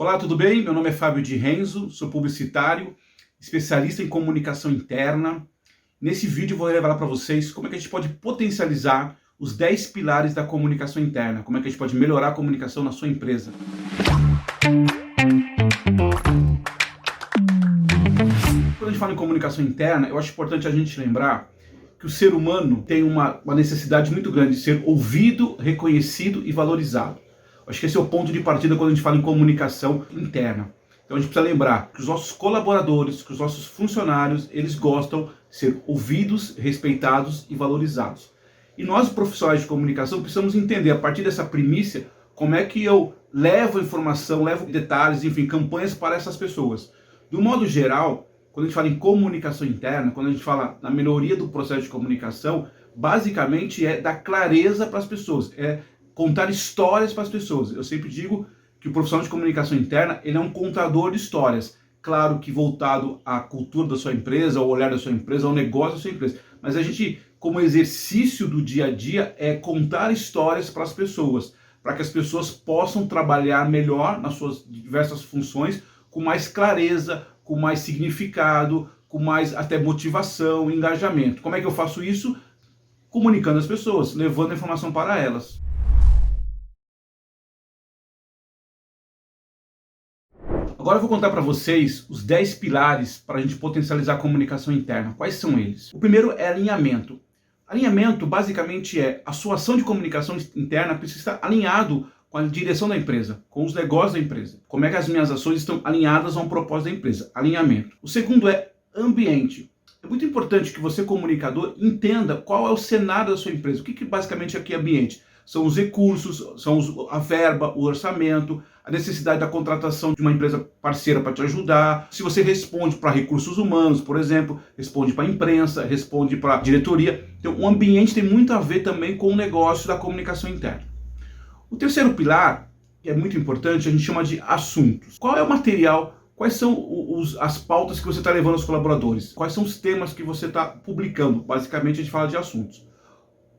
Olá, tudo bem? Meu nome é Fábio de Renzo, sou publicitário, especialista em comunicação interna. Nesse vídeo eu vou revelar para vocês como é que a gente pode potencializar os 10 pilares da comunicação interna, como é que a gente pode melhorar a comunicação na sua empresa. Quando a gente fala em comunicação interna, eu acho importante a gente lembrar que o ser humano tem uma necessidade muito grande de ser ouvido, reconhecido e valorizado. Acho que esse é o ponto de partida quando a gente fala em comunicação interna. Então a gente precisa lembrar que os nossos colaboradores, que os nossos funcionários, eles gostam de ser ouvidos, respeitados e valorizados. E nós, profissionais de comunicação, precisamos entender, a partir dessa primícia, como é que eu levo informação, levo detalhes, enfim, campanhas para essas pessoas. Do modo geral, quando a gente fala em comunicação interna, quando a gente fala na melhoria do processo de comunicação, basicamente é dar clareza para as pessoas, é contar histórias para as pessoas. Eu sempre digo que o profissional de comunicação interna, ele é um contador de histórias. Claro que voltado à cultura da sua empresa, ao olhar da sua empresa, ao negócio da sua empresa. Mas a gente, como exercício do dia a dia, é contar histórias para as pessoas, para que as pessoas possam trabalhar melhor nas suas diversas funções, com mais clareza, com mais significado, com mais até motivação, engajamento. Como é que eu faço isso? Comunicando as pessoas, levando a informação para elas. Agora eu vou contar para vocês os 10 pilares para a gente potencializar a comunicação interna. Quais são eles? O primeiro é alinhamento. Alinhamento basicamente é a sua ação de comunicação interna precisa estar alinhado com a direção da empresa, com os negócios da empresa. Como é que as minhas ações estão alinhadas a um propósito da empresa? Alinhamento. O segundo é ambiente. É muito importante que você, comunicador, entenda qual é o cenário da sua empresa. O que basicamente aqui é ambiente? São os recursos, a verba, o orçamento, a necessidade da contratação de uma empresa parceira para te ajudar. Se você responde para recursos humanos, por exemplo, responde para a imprensa, responde para a diretoria. Então, o ambiente tem muito a ver também com o negócio da comunicação interna. O terceiro pilar, que é muito importante, a gente chama de assuntos. Qual é o material? Quais são as pautas que você está levando aos colaboradores? Quais são os temas que você está publicando? Basicamente, a gente fala de assuntos.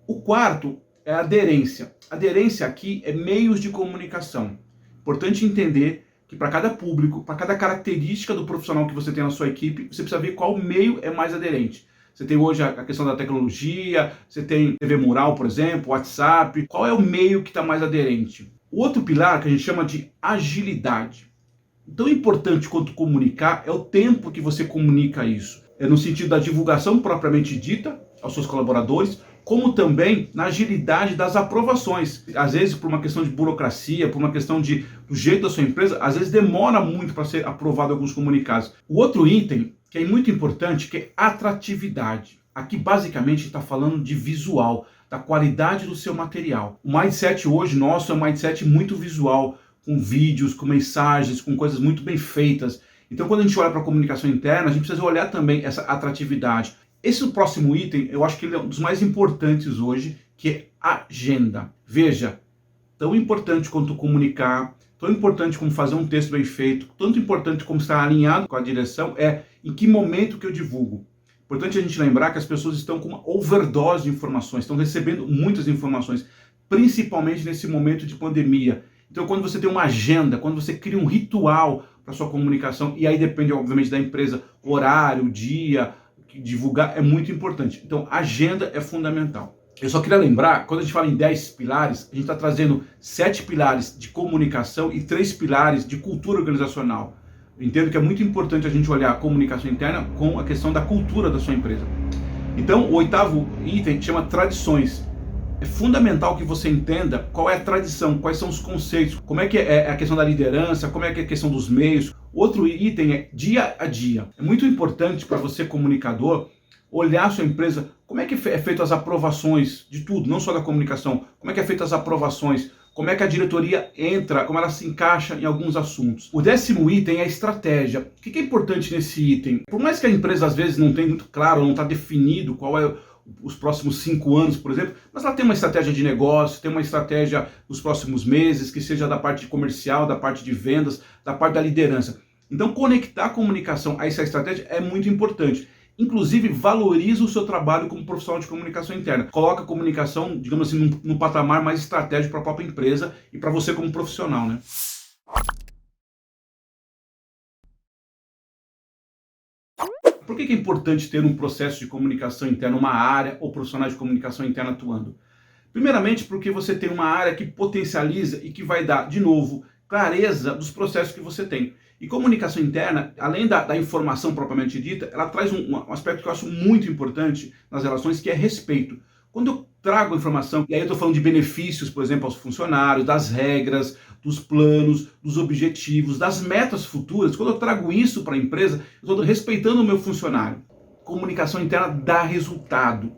O quarto é a aderência. Aderência aqui é meios de comunicação. Importante entender que para cada público, para cada característica do profissional que você tem na sua equipe, você precisa ver qual meio é mais aderente. Você tem hoje a questão da tecnologia, você tem TV Mural, por exemplo, WhatsApp. Qual é o meio que está mais aderente? O outro pilar que a gente chama de agilidade. Tão importante quanto comunicar é o tempo que você comunica isso. É no sentido da divulgação propriamente dita aos seus colaboradores, como também na agilidade das aprovações. Às vezes, por uma questão de burocracia, por uma questão do jeito da sua empresa, às vezes demora muito para ser aprovado alguns comunicados. O outro item, que é muito importante, que é atratividade. Aqui, basicamente, está falando de visual, da qualidade do seu material. O mindset hoje nosso é um mindset muito visual, com vídeos, com mensagens, com coisas muito bem feitas. Então, quando a gente olha para a comunicação interna, a gente precisa olhar também essa atratividade. Esse próximo item, eu acho que ele é um dos mais importantes hoje, que é agenda. Veja, tão importante quanto comunicar, tão importante como fazer um texto bem feito, tanto importante como estar alinhado com a direção, é em que momento que eu divulgo. Importante a gente lembrar que as pessoas estão com uma overdose de informações, estão recebendo muitas informações, principalmente nesse momento de pandemia. Então, quando você tem uma agenda, quando você cria um ritual para sua comunicação, e aí depende, obviamente, da empresa, horário, dia, divulgar é muito importante. Então, agenda é fundamental. Eu só queria lembrar, quando a gente fala em 10 pilares, a gente está trazendo 7 pilares de comunicação e 3 pilares de cultura organizacional. Eu entendo que é muito importante a gente olhar a comunicação interna com a questão da cultura da sua empresa. Então, o oitavo item chama tradições. É fundamental que você entenda qual é a tradição, quais são os conceitos, como é que é a questão da liderança, como é que é a questão dos meios. Outro item é dia a dia. É muito importante para você, comunicador, olhar a sua empresa, como é que é feito as aprovações de tudo, não só da comunicação, como é que é feito as aprovações, como é que a diretoria entra, como ela se encaixa em alguns assuntos. O 10º item é a estratégia. O que é importante nesse item? Por mais que a empresa às vezes não tenha muito claro, não está definido qual é os próximos 5 anos, por exemplo, mas ela tem uma estratégia de negócio, tem uma estratégia nos próximos meses, que seja da parte comercial, da parte de vendas, da parte da liderança. Então, conectar a comunicação a essa estratégia é muito importante. Inclusive, valoriza o seu trabalho como profissional de comunicação interna. Coloca a comunicação, digamos assim, num patamar mais estratégico para a própria empresa e para você como profissional, né? Por que é importante ter um processo de comunicação interna, uma área ou profissionais de comunicação interna atuando? Primeiramente porque você tem uma área que potencializa e que vai dar, de novo, clareza dos processos que você tem. E comunicação interna, além da informação propriamente dita, ela traz um aspecto que eu acho muito importante nas relações, que é respeito. Quando eu trago informação, e aí eu estou falando de benefícios, por exemplo, aos funcionários, das regras, dos planos, dos objetivos, das metas futuras, quando eu trago isso para a empresa, eu estou respeitando o meu funcionário. Comunicação interna dá resultado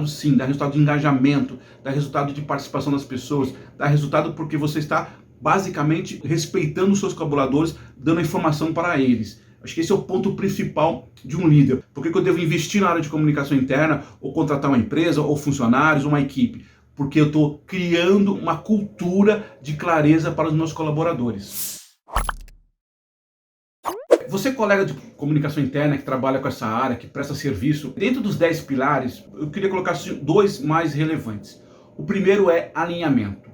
sim, dá resultado de engajamento, dá resultado de participação das pessoas, dá resultado porque você está basicamente respeitando os seus colaboradores, dando a informação para eles. Acho que esse é o ponto principal de um líder. Por que eu devo investir na área de comunicação interna, ou contratar uma empresa, ou funcionários, ou uma equipe? Porque eu estou criando uma cultura de clareza para os meus colaboradores. Você, colega de comunicação interna que trabalha com essa área, que presta serviço, dentro dos 10 pilares, eu queria colocar dois mais relevantes. O primeiro é alinhamento.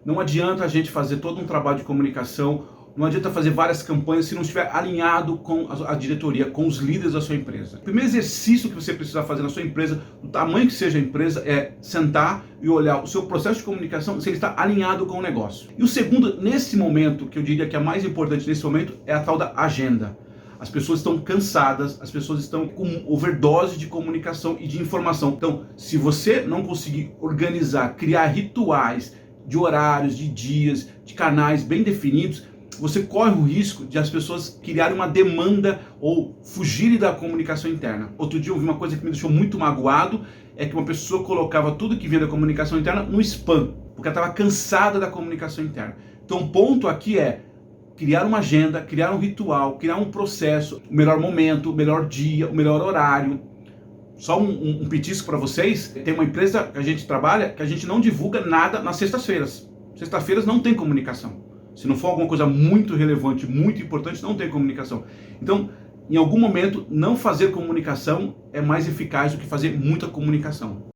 Não adianta a gente fazer todo um trabalho de comunicação, não adianta fazer várias campanhas se não estiver alinhado com a diretoria, com os líderes da sua empresa. O primeiro exercício que você precisa fazer na sua empresa, do tamanho que seja a empresa, é sentar e olhar o seu processo de comunicação, se ele está alinhado com o negócio. E o segundo, nesse momento, que eu diria que é mais importante nesse momento, é a tal da agenda. As pessoas estão cansadas, as pessoas estão com overdose de comunicação e de informação. Então, se você não conseguir organizar, criar rituais de horários, de dias, de canais bem definidos, você corre o risco de as pessoas criarem uma demanda ou fugirem da comunicação interna. Outro dia eu ouvi uma coisa que me deixou muito magoado, é que uma pessoa colocava tudo que vinha da comunicação interna no spam, porque ela estava cansada da comunicação interna. Então o ponto aqui é criar uma agenda, criar um ritual, criar um processo, o melhor momento, o melhor dia, o melhor horário. Só um petisco para vocês, tem uma empresa que a gente trabalha que a gente não divulga nada nas sextas-feiras. Sextas-feiras não tem comunicação. Se não for alguma coisa muito relevante, muito importante, não tem comunicação. Então, em algum momento, não fazer comunicação é mais eficaz do que fazer muita comunicação.